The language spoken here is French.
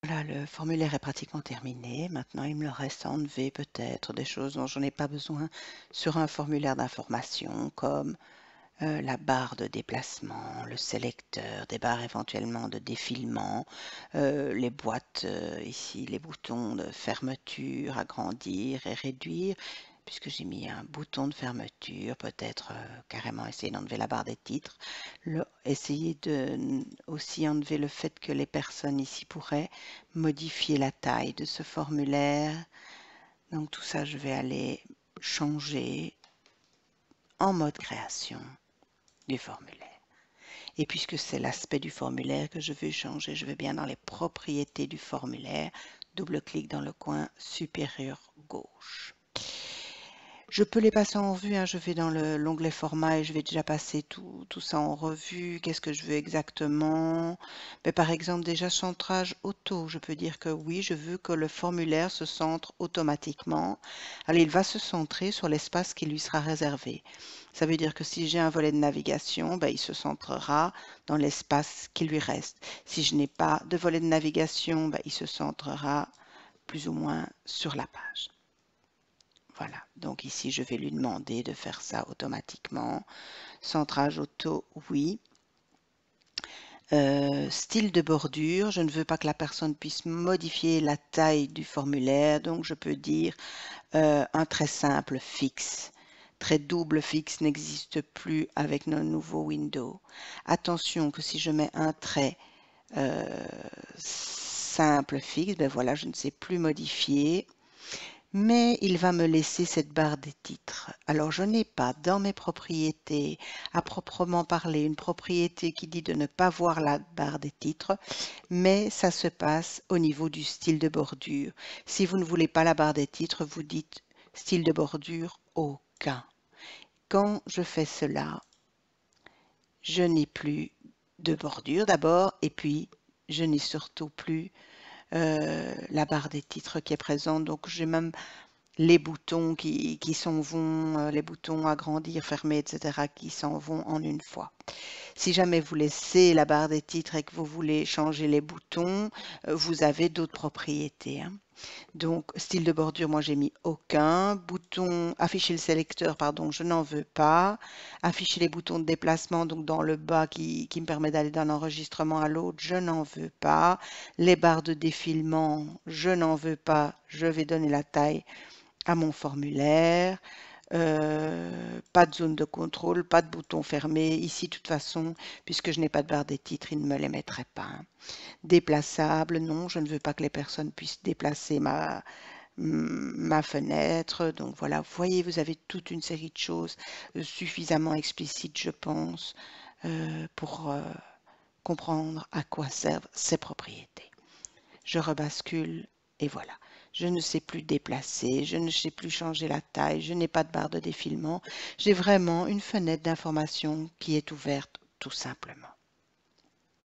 Voilà, le formulaire est pratiquement terminé. Maintenant, il me reste à enlever peut-être des choses dont je n'ai pas besoin sur un formulaire d'information, comme la barre de déplacement, le sélecteur, des barres éventuellement de défilement, les boîtes ici, les boutons de fermeture, agrandir et réduire, puisque j'ai mis un bouton de fermeture, peut-être carrément essayer d'enlever la barre des titres, essayer de aussi enlever le fait que les personnes ici pourraient modifier la taille de ce formulaire. Donc tout ça, je vais aller changer en mode création du formulaire. Et puisque c'est l'aspect du formulaire que je veux changer, je vais bien dans les propriétés du formulaire, double-clic dans le coin supérieur gauche. Je peux les passer en revue, hein, je vais dans l'onglet format et je vais déjà passer tout ça en revue. Qu'est-ce que je veux exactement? Mais par exemple, déjà centrage auto, je peux dire que oui, je veux que le formulaire se centre automatiquement. Alors il va se centrer sur l'espace qui lui sera réservé. Ça veut dire que si j'ai un volet de navigation, ben, il se centrera dans l'espace qui lui reste. Si je n'ai pas de volet de navigation, ben, il se centrera plus ou moins sur la page. Voilà, donc ici je vais lui demander de faire ça automatiquement. Centrage auto, oui. Style de bordure, je ne veux pas que la personne puisse modifier la taille du formulaire, donc je peux dire un trait simple fixe. Trait double fixe n'existe plus avec nos nouveaux Windows. Attention que si je mets un trait simple fixe, ben voilà, je ne sais plus modifier. Mais il va me laisser cette barre des titres. Alors je n'ai pas dans mes propriétés, à proprement parler, une propriété qui dit de ne pas voir la barre des titres, mais ça se passe au niveau du style de bordure. Si vous ne voulez pas la barre des titres, vous dites style de bordure aucun. Quand je fais cela, je n'ai plus de bordure d'abord, et puis je n'ai surtout plus la barre des titres qui est présente. Donc j'ai même les boutons qui s'en vont, les boutons agrandir, fermer, etc., qui s'en vont en une fois. Si jamais vous laissez la barre des titres et que vous voulez changer les boutons, vous avez d'autres propriétés, hein. Donc, style de bordure, moi j'ai mis aucun. Bouton, afficher le sélecteur, pardon, je n'en veux pas. Afficher les boutons de déplacement, donc dans le bas qui me permet d'aller d'un enregistrement à l'autre, je n'en veux pas. Les barres de défilement, je n'en veux pas. Je vais donner la taille à mon formulaire, pas de zone de contrôle, pas de bouton fermé. Ici, de toute façon, puisque je n'ai pas de barre des titres, il ne me les mettrait pas, hein. Déplaçable, non, je ne veux pas que les personnes puissent déplacer ma fenêtre. Donc voilà, vous voyez, vous avez toute une série de choses suffisamment explicites, je pense, pour comprendre à quoi servent ces propriétés. Je rebascule et voilà. Je ne sais plus déplacer, je ne sais plus changer la taille, je n'ai pas de barre de défilement. J'ai vraiment une fenêtre d'information qui est ouverte tout simplement.